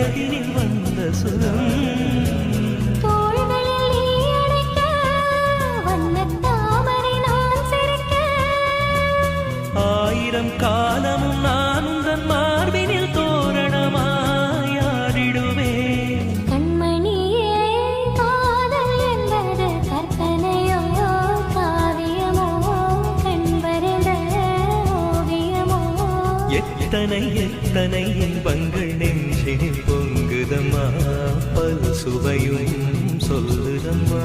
வயதினில் வந்த சுகம் ஆயிரம் காலமும் நான் உந்தன் மார்பினில் தோரணமாயாடிடுவேன் கண்மணியே காதல் என்பது கற்பனையோ காவியமோ கண்பறிந்த ஓவியமோ எத்தனை எத்தனை இன்பங்கள் நெஞ்சினில் பொங்குதம்மா பல் சுவையும் சொல்லுதம்மா